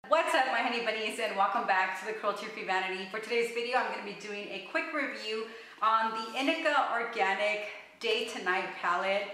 What's up, my honey bunnies, and welcome back to the Cruelty-Free Vanity. For today's video, I'm going to be doing a quick review on the Inika Organic Day to Night palette.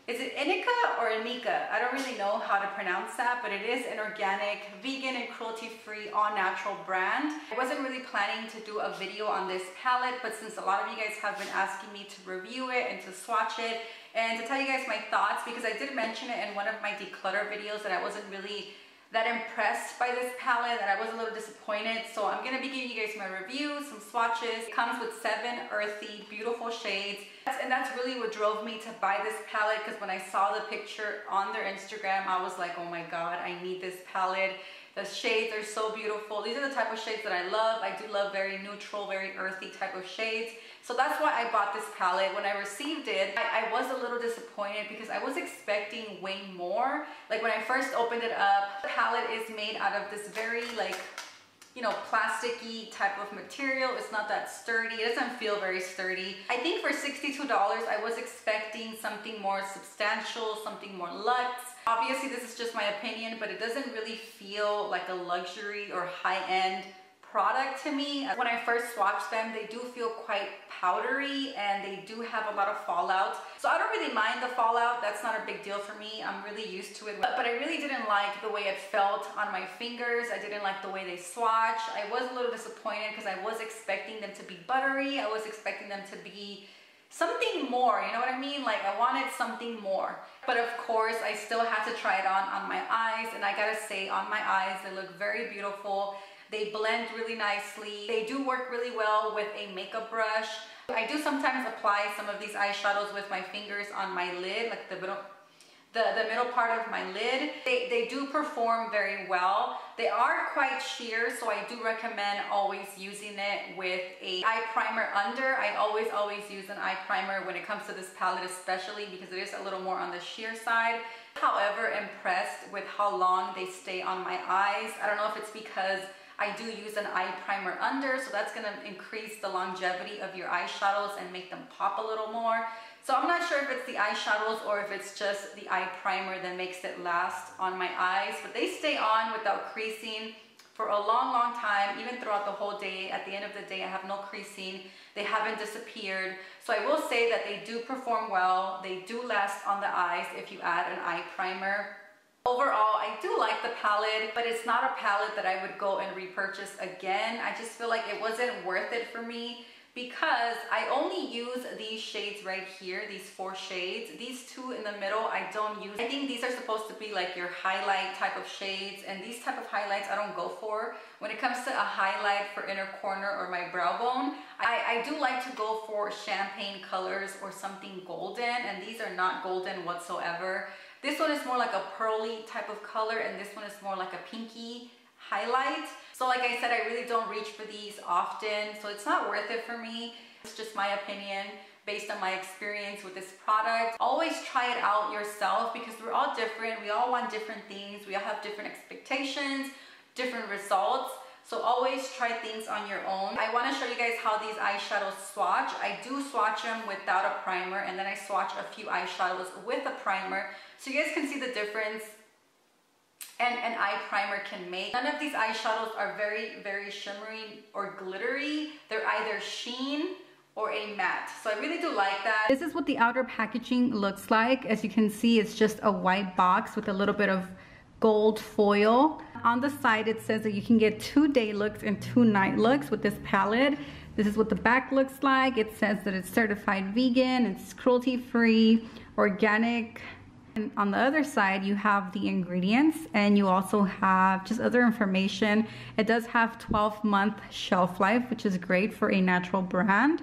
Is it Inika or Inika? I don't really know how to pronounce that, but it is an organic, vegan, and cruelty-free, all-natural brand. I wasn't really planning to do a video on this palette, but since a lot of you guys have been asking me to review it and to swatch it and to tell you guys my thoughts, because I did mention it in one of my declutter videos that I wasn't really that impressed by this palette, that I was a little disappointed. So I'm gonna be giving you guys my review, some swatches. It comes with 7 earthy, beautiful shades. And that's really what drove me to buy this palette, because when I saw the picture on their Instagram, I was like, oh my God, I need this palette. The shades are so beautiful. These are the type of shades that I love. I do love very neutral, very earthy type of shades. So that's why I bought this palette. When I received it, I was a little disappointed because I was expecting way more. Like when I first opened it up, the palette is made out of this very plasticky type of material. It's not that sturdy. It doesn't feel very sturdy. I think for $62, I was expecting something more substantial, something more luxe. Obviously, this is just my opinion, but it doesn't really feel like a luxury or high-end product to me. When I first swatched them, they do feel quite powdery and they do have a lot of fallout. So I don't really mind the fallout. That's not a big deal for me. I'm really used to it. But I really didn't like the way it felt on my fingers. I didn't like the way they swatched. I was a little disappointed because I was expecting them to be buttery. I was expecting them to be something more, you know what I mean? Like I wanted something more. But of course, I still had to try it on my eyes. And I gotta say, on my eyes, they look very beautiful. They blend really nicely. They do work really well with a makeup brush. I do sometimes apply some of these eyeshadows with my fingers on my lid, like the middle part of my lid. They do perform very well. They are quite sheer, so I do recommend always using it with a eye primer under. I always use an eye primer when it comes to this palette, especially because it is a little more on the sheer side. However, impressed with how long they stay on my eyes. I don't know if it's because I do use an eye primer under, so that's gonna increase the longevity of your eyeshadows and make them pop a little more. So I'm not sure if it's the eyeshadows or if it's just the eye primer that makes it last on my eyes, but they stay on without creasing for a long time, even throughout the whole day. At the end of the day, I have no creasing. They haven't disappeared. So I will say that they do perform well. They do last on the eyes if you add an eye primer. Overall, I do like the palette, but it's not a palette that I would go and repurchase again. I just feel like it wasn't worth it for me because I only use these shades right here, these 4 shades. These 2 in the middle, I don't use. I think these are supposed to be like your highlight type of shades, and these type of highlights I don't go for. When it comes to a highlight for inner corner or my brow bone, I do like to go for champagne colors or something golden, and these are not golden whatsoever. This one is more like a pearly type of color, and this one is more like a pinky highlight. So like I said, I really don't reach for these often, so it's not worth it for me. It's just my opinion based on my experience with this product. Always try it out yourself because we're all different. We all want different things. We all have different expectations, different results. So always try things on your own. I want to show you guys how these eyeshadows swatch. I do swatch them without a primer, and then I swatch a few eyeshadows with a primer. So you guys can see the difference an eye primer can make. None of these eyeshadows are very shimmery or glittery. They're either sheen or a matte. So I really do like that. This is what the outer packaging looks like. As you can see, it's just a white box with a little bit of gold foil. On the side, it says that you can get 2 day looks and 2 night looks with this palette. This is what the back looks like. It says that it's certified vegan, it's cruelty-free, organic. And on the other side, you have the ingredients, and you also have just other information. It does have 12-month shelf life, which is great for a natural brand.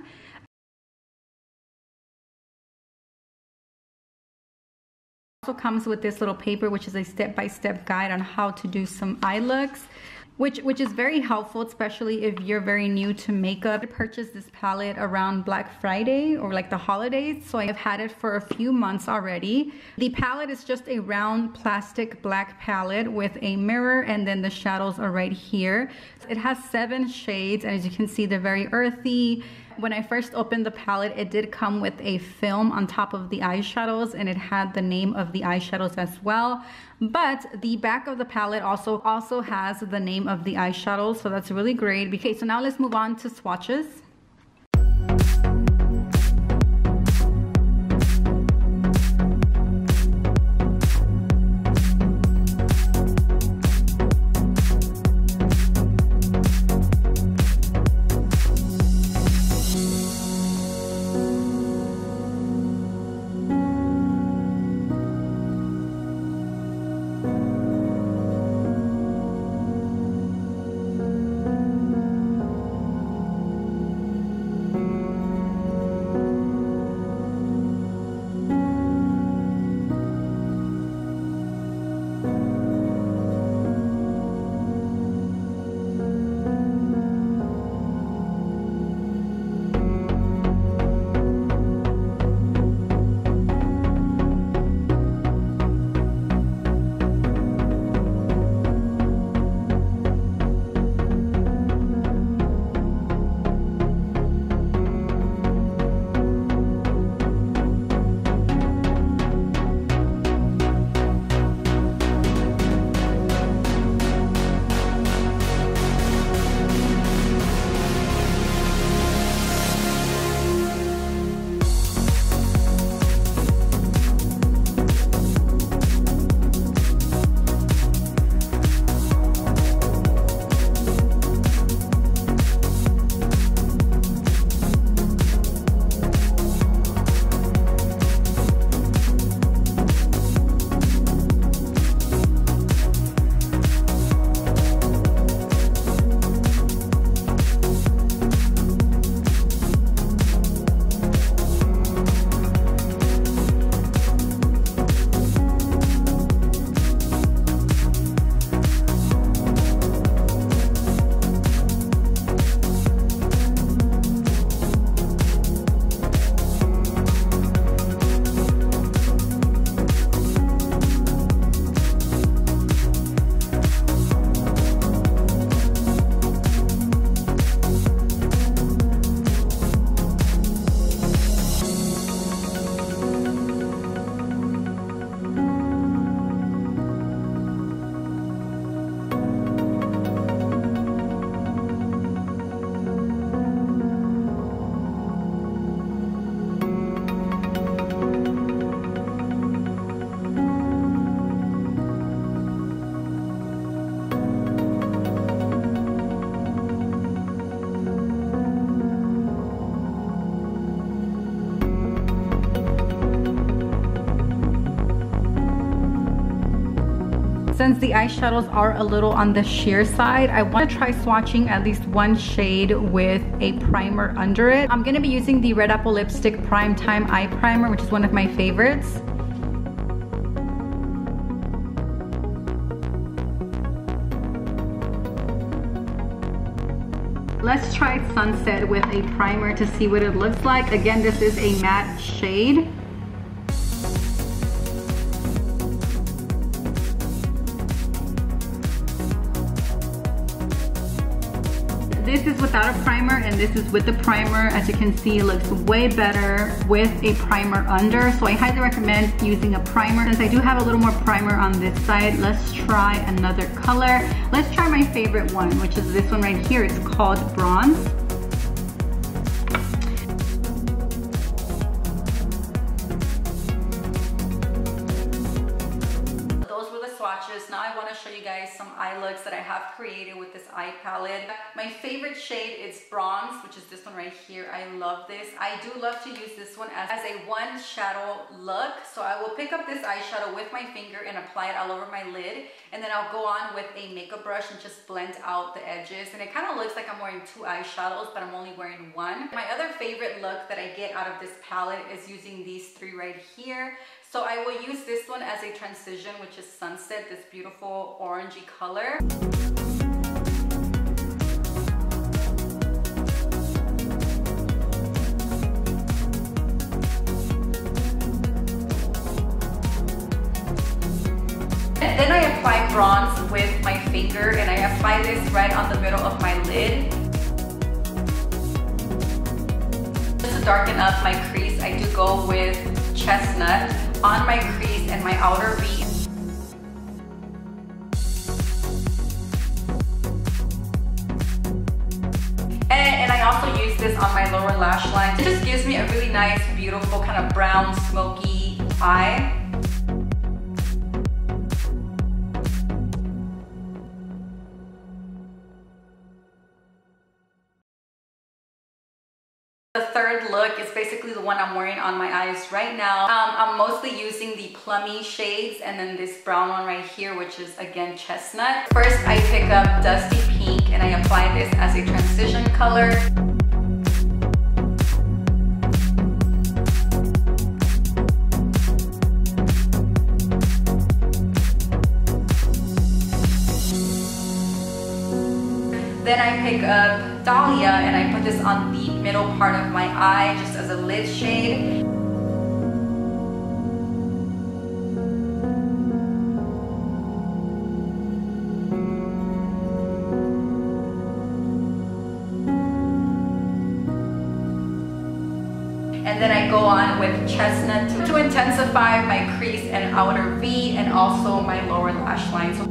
Also comes with this little paper, which is a step-by-step guide on how to do some eye looks, which is very helpful, especially if you're very new to makeup. I purchased this palette around Black Friday or like the holidays, so I've had it for a few months already. The palette is just a round plastic black palette with a mirror, and then the shadows are right here. It has 7 shades, and as you can see, they're very earthy, When I first opened the palette, it did come with a film on top of the eyeshadows, and it had the name of the eyeshadows as well. But the back of the palette also has the name of the eyeshadows, so that's really great. Okay, so now let's move on to swatches. Since the eyeshadows are a little on the sheer side, I want to try swatching at least one shade with a primer under it. I'm going to be using the Red Apple Lipstick Prime Time Eye Primer, which is one of my favorites. Let's try Sunset with a primer to see what it looks like. Again, this is a matte shade. This is without a primer and this is with the primer. As you can see, it looks way better with a primer under. So I highly recommend using a primer. Since I do have a little more primer on this side, let's try another color. Let's try my favorite one, which is this one right here. It's called Bronze. Swatches. Now I want to show you guys some eye looks that I have created with this eye palette. My favorite shade is Bronze, which is this one right here. I love this. I do love to use this one as a one shadow look. So I will pick up this eyeshadow with my finger and apply it all over my lid, and then I'll go on with a makeup brush and just blend out the edges. And it kind of looks like I'm wearing two eyeshadows, but I'm only wearing one. My other favorite look that I get out of this palette is using these three right here. So I will use this one as a transition, which is Sunset, this beautiful orangey color. Then I apply Bronze with my finger, and I apply this right on the middle of my lid. to darken up my crease, I do go with Chestnut on my crease and my outer V. And I also use this on my lower lash line. It just gives me a really nice, beautiful, kind of brown, smoky eye. The third look is basically the one I'm wearing on my eyes right now. I'm mostly using the plummy shades and then this brown one right here, which is again Chestnut. First, I pick up Dusty Pink and I apply this as a transition color. Then I pick up Dahlia and I put this on the middle part of my eye just as a lid shade. And then I go on with Chestnut to intensify my crease and outer V and also my lower lash line. So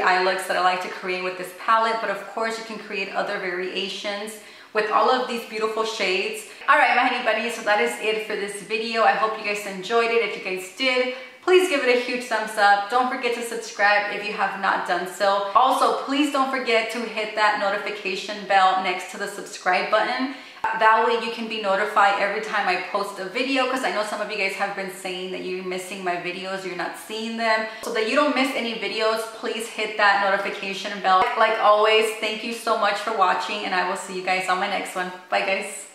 eye looks that I like to create with this palette, but of course you can create other variations with all of these beautiful shades. Alright my honey bunnies, so that is it for this video. I hope you guys enjoyed it. If you guys did, please give it a huge thumbs up. Don't forget to subscribe if you have not done so. Also, please don't forget to hit that notification bell next to the subscribe button. That way you can be notified every time I post a video, because I know some of you guys have been saying that you're missing my videos, you're not seeing them. So that you don't miss any videos, please hit that notification bell. Like always, thank you so much for watching and I will see you guys on my next one. Bye guys.